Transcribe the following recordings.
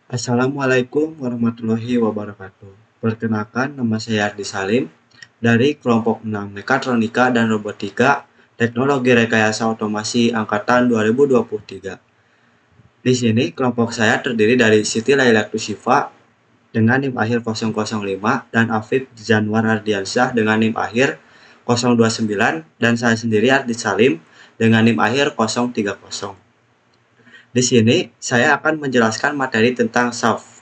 Assalamualaikum warahmatullahi wabarakatuh. Perkenalkan, nama saya Ardi Salim dari kelompok 6 Mekatronika dan Robotika Teknologi Rekayasa Otomasi Angkatan 2023. Di sini kelompok saya terdiri dari Siti Laila Tusifa dengan NIM akhir 005 dan Afif Janwar Ardiansyah dengan NIM akhir 029 dan saya sendiri Ardi Salim dengan NIM akhir 030. Di sini saya akan menjelaskan materi tentang shaft.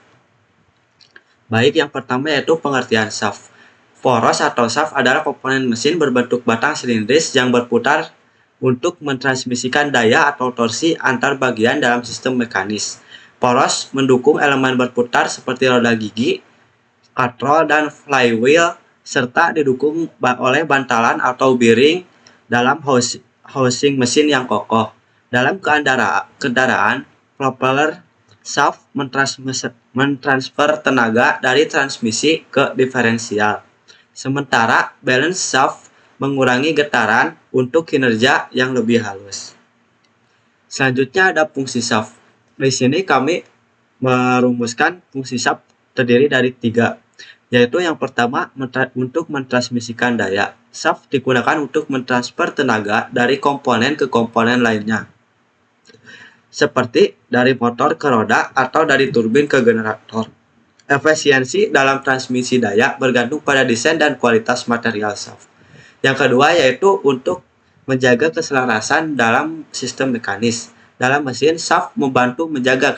Baik, yang pertama yaitu pengertian shaft. Poros atau shaft adalah komponen mesin berbentuk batang silindris yang berputar untuk mentransmisikan daya atau torsi antar bagian dalam sistem mekanis. Poros mendukung elemen berputar seperti roda gigi, katrol, dan flywheel, serta didukung oleh bantalan atau bearing dalam housing mesin yang kokoh. Dalam kendaraan, propeller shaft mentransfer tenaga dari transmisi ke diferensial. Sementara balance shaft mengurangi getaran untuk kinerja yang lebih halus. Selanjutnya ada fungsi shaft. Di sini kami merumuskan fungsi shaft terdiri dari 3, yaitu yang pertama untuk mentransmisikan daya. Shaft digunakan untuk mentransfer tenaga dari komponen ke komponen lainnya, seperti dari motor ke roda atau dari turbin ke generator. Efisiensi dalam transmisi daya bergantung pada desain dan kualitas material shaft. Yang kedua yaitu untuk menjaga keselarasan dalam sistem mekanis. Dalam mesin, shaft membantu menjaga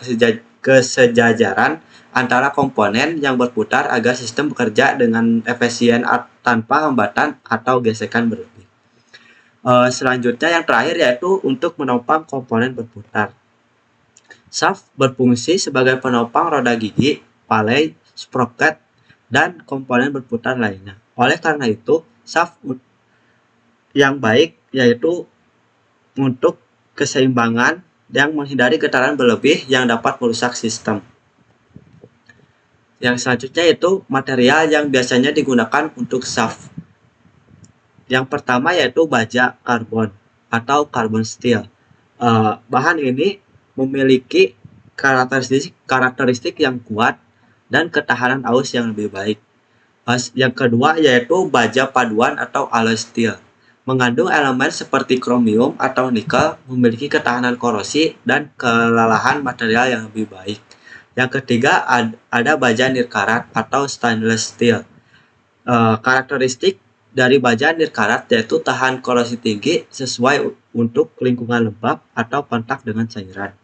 kesejajaran antara komponen yang berputar agar sistem bekerja dengan efisien tanpa hambatan atau gesekan berlebih. Selanjutnya yang terakhir yaitu untuk menopang komponen berputar. Shaft berfungsi sebagai penopang roda gigi, palei, sprocket, dan komponen berputar lainnya. Oleh karena itu, shaft yang baik yaitu untuk keseimbangan yang menghindari getaran berlebih yang dapat merusak sistem. Yang selanjutnya yaitu material yang biasanya digunakan untuk shaft. Yang pertama yaitu baja karbon atau carbon steel. Bahan ini memiliki karakteristik yang kuat dan ketahanan aus yang lebih baik. Yang kedua yaitu baja paduan atau alloy steel. Mengandung elemen seperti kromium atau nikel, memiliki ketahanan korosi dan kelelahan material yang lebih baik. Yang ketiga ada baja nirkarat atau stainless steel. Karakteristik dari baja nirkarat yaitu tahan korosi tinggi sesuai untuk lingkungan lembab atau kontak dengan cairan.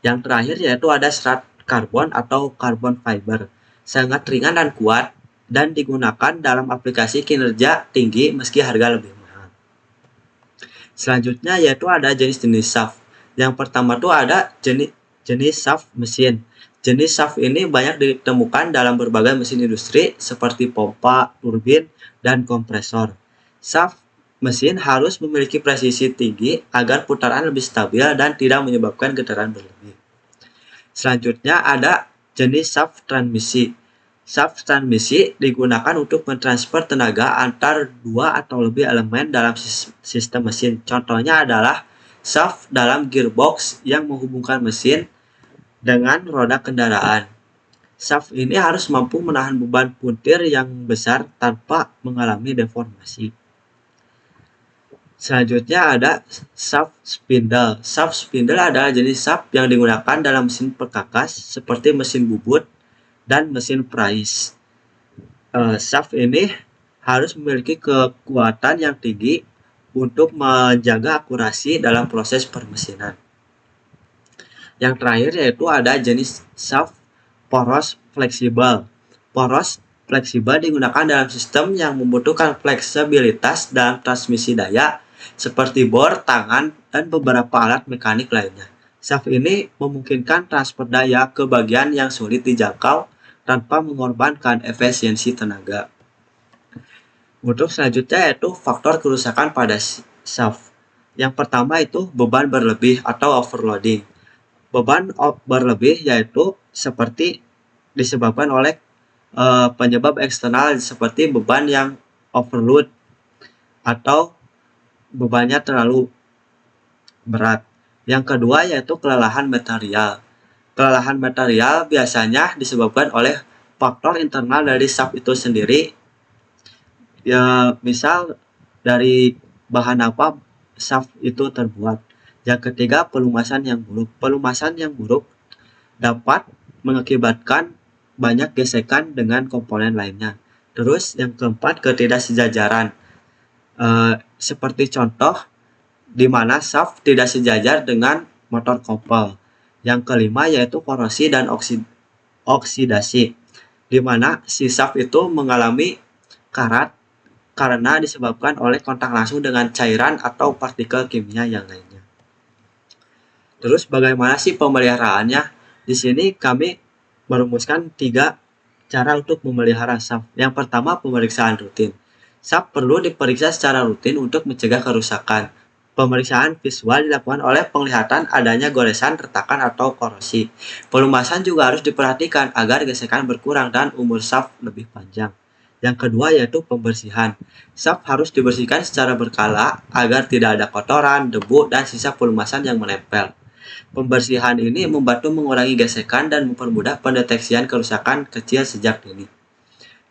Yang terakhir yaitu ada serat karbon atau carbon fiber, sangat ringan dan kuat dan digunakan dalam aplikasi kinerja tinggi meski harga lebih mahal. Selanjutnya yaitu ada jenis-jenis shaft. Yang pertama tuh ada jenis shaft mesin. Jenis shaft ini banyak ditemukan dalam berbagai mesin industri seperti pompa, turbin, dan kompresor. Shaft mesin harus memiliki presisi tinggi agar putaran lebih stabil dan tidak menyebabkan getaran berlebih. Selanjutnya ada jenis shaft transmisi. Shaft transmisi digunakan untuk mentransfer tenaga antar dua atau lebih elemen dalam sistem mesin. Contohnya adalah shaft dalam gearbox yang menghubungkan mesin dengan roda kendaraan. Shaft ini harus mampu menahan beban puntir yang besar tanpa mengalami deformasi. Selanjutnya ada shaft spindle. Shaft spindle adalah jenis shaft yang digunakan dalam mesin perkakas seperti mesin bubut dan mesin perais. Shaft ini harus memiliki kekuatan yang tinggi untuk menjaga akurasi dalam proses permesinan. Yang terakhir yaitu ada jenis shaft poros fleksibel. Poros fleksibel digunakan dalam sistem yang membutuhkan fleksibilitas dalam transmisi daya seperti bor, tangan, dan beberapa alat mekanik lainnya. Shaft ini memungkinkan transfer daya ke bagian yang sulit dijangkau tanpa mengorbankan efisiensi tenaga. Untuk selanjutnya yaitu faktor kerusakan pada shaft. Yang pertama itu beban berlebih atau overloading. Beban berlebih yaitu seperti disebabkan oleh penyebab eksternal seperti beban yang overload atau bebannya terlalu berat. Yang kedua yaitu kelelahan material. Kelelahan material biasanya disebabkan oleh faktor internal dari shaft itu sendiri. Ya, misal dari bahan apa shaft itu terbuat. Yang ketiga, pelumasan yang buruk. Pelumasan yang buruk dapat mengakibatkan banyak gesekan dengan komponen lainnya. Terus yang keempat, ketidaksejajaran. Seperti contoh di mana shaft tidak sejajar dengan motor kopel. Yang kelima yaitu korosi dan oksidasi, di mana si shaft itu mengalami karat karena disebabkan oleh kontak langsung dengan cairan atau partikel kimia yang lainnya. Terus bagaimana sih pemeliharaannya? Di sini kami merumuskan 3 cara untuk memelihara shaft. Yang pertama, pemeriksaan rutin. Shaft perlu diperiksa secara rutin untuk mencegah kerusakan. Pemeriksaan visual dilakukan oleh penglihatan adanya goresan, retakan, atau korosi. Pelumasan juga harus diperhatikan agar gesekan berkurang dan umur shaft lebih panjang. Yang kedua yaitu pembersihan. Shaft harus dibersihkan secara berkala agar tidak ada kotoran, debu, dan sisa pelumasan yang menempel. Pembersihan ini membantu mengurangi gesekan dan mempermudah pendeteksian kerusakan kecil sejak dini.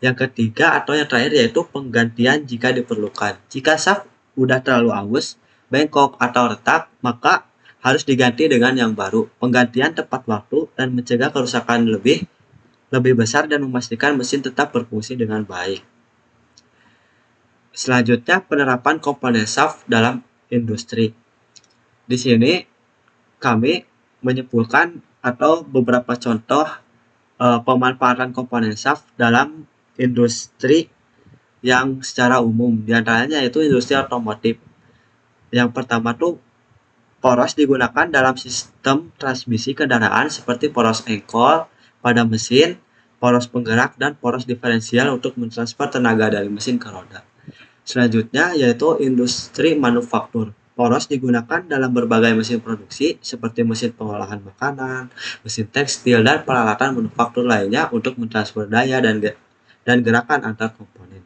Yang ketiga atau yang terakhir yaitu penggantian jika diperlukan. Jika shaft udah terlalu aus, bengkok, atau retak, maka harus diganti dengan yang baru. Penggantian tepat waktu dan mencegah kerusakan lebih besar dan memastikan mesin tetap berfungsi dengan baik. Selanjutnya, penerapan komponen shaft dalam industri. Di sini kami menyimpulkan atau beberapa contoh pemanfaatan komponen shaft dalam industri yang secara umum, diantaranya yaitu industri otomotif. Yang pertama tuh poros digunakan dalam sistem transmisi kendaraan seperti poros engkol pada mesin, poros penggerak, dan poros diferensial untuk mentransfer tenaga dari mesin ke roda. Selanjutnya yaitu industri manufaktur. Poros digunakan dalam berbagai mesin produksi seperti mesin pengolahan makanan, mesin tekstil, dan peralatan manufaktur lainnya untuk mentransfer daya dan gerakan antar komponen.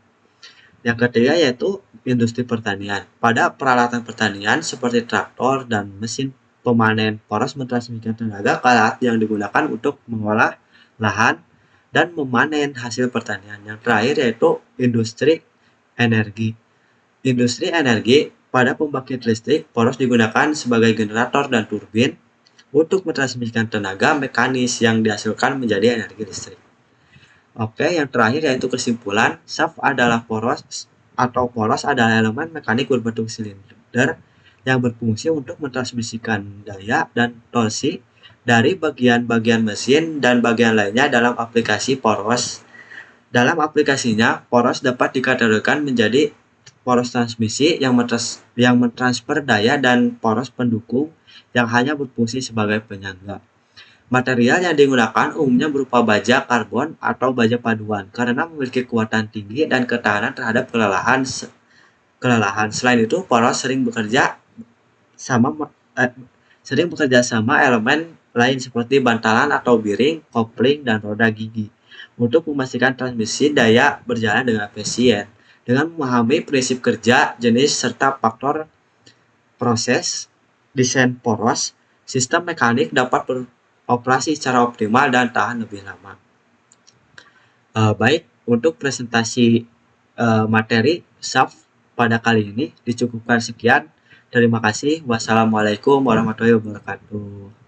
Yang ketiga yaitu industri pertanian. Pada peralatan pertanian seperti traktor dan mesin pemanen, poros mentransmisikan tenaga ke alat yang digunakan untuk mengolah lahan dan memanen hasil pertanian. Yang terakhir yaitu industri energi. Industri energi, pada pembangkit listrik, poros digunakan sebagai generator dan turbin untuk mentransmisikan tenaga mekanis yang dihasilkan menjadi energi listrik. Oke, yang terakhir yaitu kesimpulan, shaft adalah poros adalah elemen mekanik berbentuk silinder yang berfungsi untuk mentransmisikan daya dan torsi dari bagian-bagian mesin dan bagian lainnya dalam aplikasi poros. Dalam aplikasinya, poros dapat dikategorikan menjadi poros transmisi yang mentransfer daya dan poros pendukung yang hanya berfungsi sebagai penyangga. Material yang digunakan umumnya berupa baja karbon atau baja paduan karena memiliki kekuatan tinggi dan ketahanan terhadap kelelahan. Selain itu, poros sering bekerja sama elemen lain seperti bantalan atau bearing, kopling, dan roda gigi untuk memastikan transmisi daya berjalan dengan efisien. Dengan memahami prinsip kerja, jenis, serta faktor proses desain poros, sistem mekanik dapat beroperasi secara optimal dan tahan lebih lama. Baik, untuk presentasi materi shaft pada kali ini dicukupkan sekian. Terima kasih. Wassalamualaikum warahmatullahi wabarakatuh.